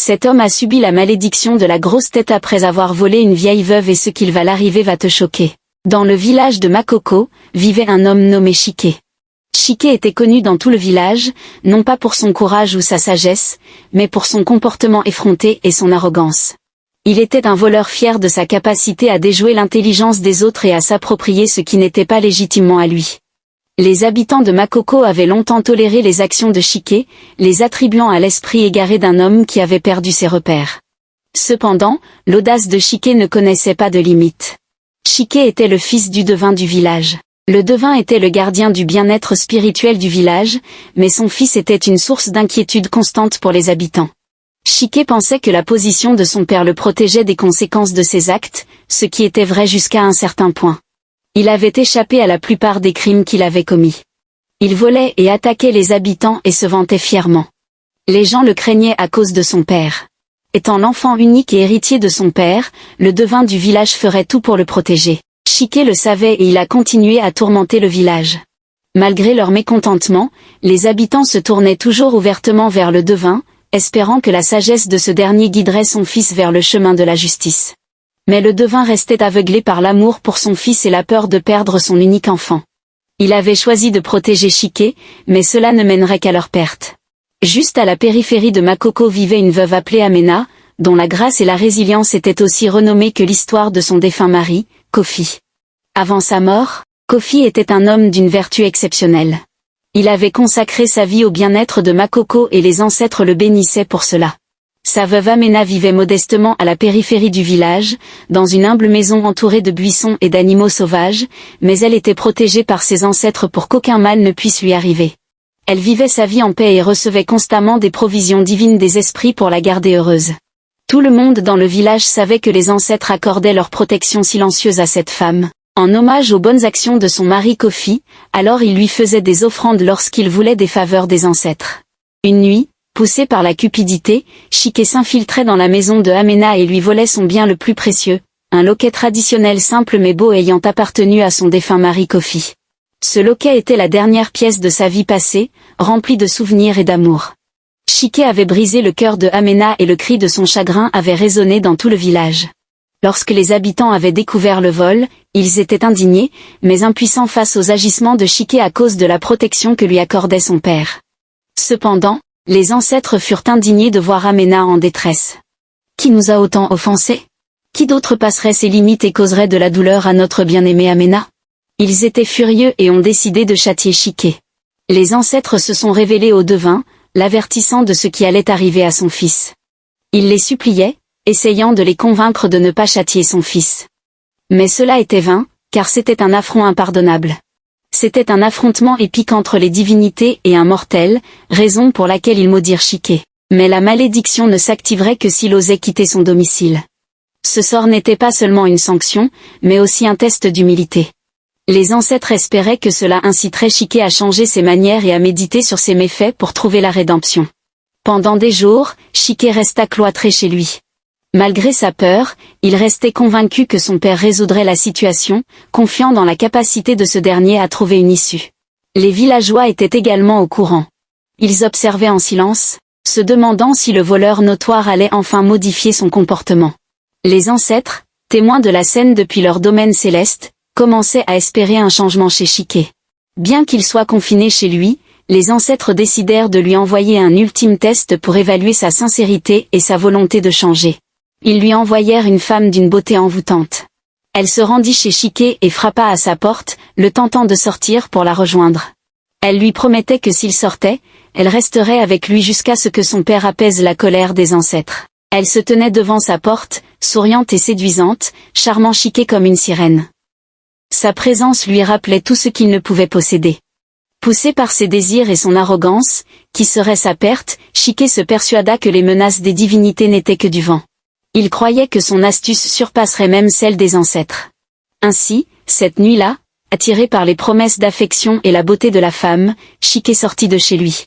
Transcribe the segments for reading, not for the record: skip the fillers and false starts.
Cet homme a subi la malédiction de la grosse tête après avoir volé une vieille veuve et ce qu'il va l'arriver va te choquer. Dans le village de Makoko, vivait un homme nommé Shike. Shike était connu dans tout le village, non pas pour son courage ou sa sagesse, mais pour son comportement effronté et son arrogance. Il était un voleur fier de sa capacité à déjouer l'intelligence des autres et à s'approprier ce qui n'était pas légitimement à lui. Les habitants de Makoko avaient longtemps toléré les actions de Shike, les attribuant à l'esprit égaré d'un homme qui avait perdu ses repères. Cependant, l'audace de Shike ne connaissait pas de limite. Shike était le fils du devin du village. Le devin était le gardien du bien-être spirituel du village, mais son fils était une source d'inquiétude constante pour les habitants. Shike pensait que la position de son père le protégeait des conséquences de ses actes, ce qui était vrai jusqu'à un certain point. Il avait échappé à la plupart des crimes qu'il avait commis. Il volait et attaquait les habitants et se vantait fièrement. Les gens le craignaient à cause de son père. Étant l'enfant unique et héritier de son père, le devin du village ferait tout pour le protéger. Shike le savait et il a continué à tourmenter le village. Malgré leur mécontentement, les habitants se tournaient toujours ouvertement vers le devin, espérant que la sagesse de ce dernier guiderait son fils vers le chemin de la justice. Mais le devin restait aveuglé par l'amour pour son fils et la peur de perdre son unique enfant. Il avait choisi de protéger Shike, mais cela ne mènerait qu'à leur perte. Juste à la périphérie de Makoko vivait une veuve appelée Amena, dont la grâce et la résilience étaient aussi renommées que l'histoire de son défunt mari, Kofi. Avant sa mort, Kofi était un homme d'une vertu exceptionnelle. Il avait consacré sa vie au bien-être de Makoko et les ancêtres le bénissaient pour cela. Sa veuve Amena vivait modestement à la périphérie du village, dans une humble maison entourée de buissons et d'animaux sauvages, mais elle était protégée par ses ancêtres pour qu'aucun mal ne puisse lui arriver. Elle vivait sa vie en paix et recevait constamment des provisions divines des esprits pour la garder heureuse. Tout le monde dans le village savait que les ancêtres accordaient leur protection silencieuse à cette femme, en hommage aux bonnes actions de son mari Kofi, alors il lui faisait des offrandes lorsqu'il voulait des faveurs des ancêtres. Une nuit, poussé par la cupidité, Shike s'infiltrait dans la maison de Amena et lui volait son bien le plus précieux, un loquet traditionnel simple mais beau ayant appartenu à son défunt mari Kofi. Ce loquet était la dernière pièce de sa vie passée, remplie de souvenirs et d'amour. Shike avait brisé le cœur de Amena et le cri de son chagrin avait résonné dans tout le village. Lorsque les habitants avaient découvert le vol, ils étaient indignés, mais impuissants face aux agissements de Shike à cause de la protection que lui accordait son père. Cependant, les ancêtres furent indignés de voir Amena en détresse. Qui nous a autant offensés? Qui d'autre passerait ses limites et causerait de la douleur à notre bien-aimé Amena? Ils étaient furieux et ont décidé de châtier Shike. Les ancêtres se sont révélés au devin, l'avertissant de ce qui allait arriver à son fils. Ils les suppliaient, essayant de les convaincre de ne pas châtier son fils. Mais cela était vain, car c'était un affront impardonnable. C'était un affrontement épique entre les divinités et un mortel, raison pour laquelle ils maudirent Shike. Mais la malédiction ne s'activerait que s'il osait quitter son domicile. Ce sort n'était pas seulement une sanction, mais aussi un test d'humilité. Les ancêtres espéraient que cela inciterait Shike à changer ses manières et à méditer sur ses méfaits pour trouver la rédemption. Pendant des jours, Shike resta cloîtré chez lui. Malgré sa peur, il restait convaincu que son père résoudrait la situation, confiant dans la capacité de ce dernier à trouver une issue. Les villageois étaient également au courant. Ils observaient en silence, se demandant si le voleur notoire allait enfin modifier son comportement. Les ancêtres, témoins de la scène depuis leur domaine céleste, commençaient à espérer un changement chez Shike. Bien qu'il soit confiné chez lui, les ancêtres décidèrent de lui envoyer un ultime test pour évaluer sa sincérité et sa volonté de changer. Ils lui envoyèrent une femme d'une beauté envoûtante. Elle se rendit chez Shike et frappa à sa porte, le tentant de sortir pour la rejoindre. Elle lui promettait que s'il sortait, elle resterait avec lui jusqu'à ce que son père apaise la colère des ancêtres. Elle se tenait devant sa porte, souriante et séduisante, charmant Shike comme une sirène. Sa présence lui rappelait tout ce qu'il ne pouvait posséder. Poussé par ses désirs et son arrogance, qui serait sa perte, Shike se persuada que les menaces des divinités n'étaient que du vent. Il croyait que son astuce surpasserait même celle des ancêtres. Ainsi, cette nuit-là, attiré par les promesses d'affection et la beauté de la femme, Shike sortit de chez lui.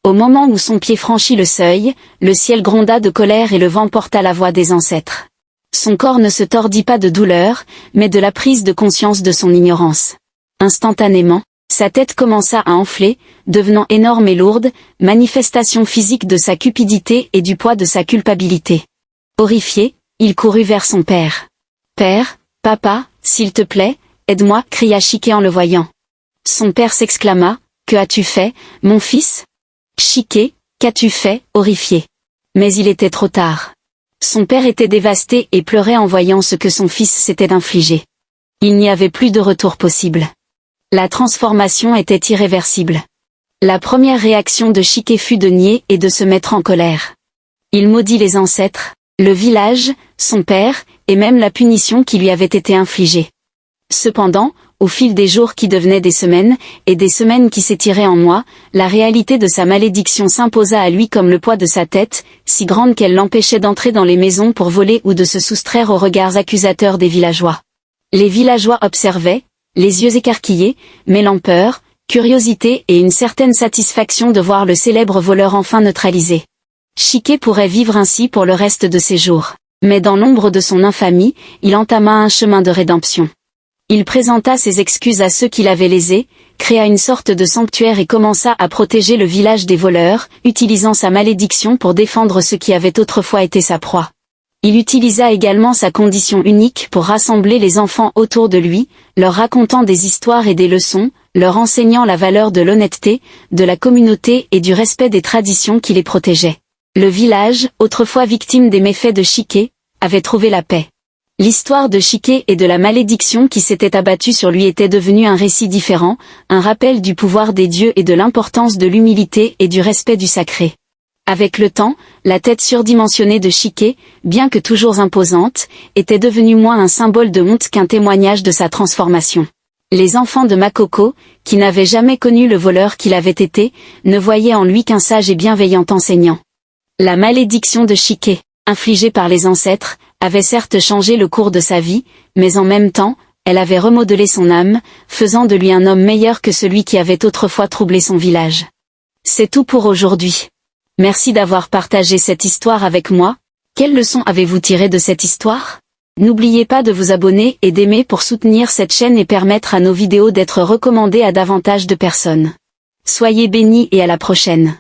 Au moment où son pied franchit le seuil, le ciel gronda de colère et le vent porta la voix des ancêtres. Son corps ne se tordit pas de douleur, mais de la prise de conscience de son ignorance. Instantanément, Sa tête commença à enfler, devenant énorme et lourde, manifestation physique de sa cupidité et du poids de sa culpabilité. Horrifié, il courut vers son père. « Père, papa, s'il te plaît, aide-moi » cria Chiqué en le voyant. Son père s'exclama, « Que as-tu fait, mon fils ?» Chiqué, « Qu'as-tu fait ?» horrifié. Mais il était trop tard. Son père était dévasté et pleurait en voyant ce que son fils s'était infligé. Il n'y avait plus de retour possible. La transformation était irréversible. La première réaction de Chiqué fut de nier et de se mettre en colère. Il maudit les ancêtres, le village, son père, et même la punition qui lui avait été infligée. Cependant, au fil des jours qui devenaient des semaines, et des semaines qui s'étiraient en mois, la réalité de sa malédiction s'imposa à lui comme le poids de sa tête, si grande qu'elle l'empêchait d'entrer dans les maisons pour voler ou de se soustraire aux regards accusateurs des villageois. Les villageois observaient, les yeux écarquillés, mêlant peur, curiosité et une certaine satisfaction de voir le célèbre voleur enfin neutralisé. Chiqué pourrait vivre ainsi pour le reste de ses jours. Mais dans l'ombre de son infamie, il entama un chemin de rédemption. Il présenta ses excuses à ceux qui l'avaient lésé, créa une sorte de sanctuaire et commença à protéger le village des voleurs, utilisant sa malédiction pour défendre ceux qui avaient autrefois été sa proie. Il utilisa également sa condition unique pour rassembler les enfants autour de lui, leur racontant des histoires et des leçons, leur enseignant la valeur de l'honnêteté, de la communauté et du respect des traditions qui les protégeaient. Le village, autrefois victime des méfaits de Chiqué, avait trouvé la paix. L'histoire de Chiqué et de la malédiction qui s'était abattue sur lui était devenue un récit différent, un rappel du pouvoir des dieux et de l'importance de l'humilité et du respect du sacré. Avec le temps, la tête surdimensionnée de Chiqué, bien que toujours imposante, était devenue moins un symbole de honte qu'un témoignage de sa transformation. Les enfants de Makoko, qui n'avaient jamais connu le voleur qu'il avait été, ne voyaient en lui qu'un sage et bienveillant enseignant. La malédiction de Chiqué, infligée par les ancêtres, avait certes changé le cours de sa vie, mais en même temps, elle avait remodelé son âme, faisant de lui un homme meilleur que celui qui avait autrefois troublé son village. C'est tout pour aujourd'hui. Merci d'avoir partagé cette histoire avec moi. Quelle leçon avez-vous tiré de cette histoire? N'oubliez pas de vous abonner et d'aimer pour soutenir cette chaîne et permettre à nos vidéos d'être recommandées à davantage de personnes. Soyez bénis et à la prochaine.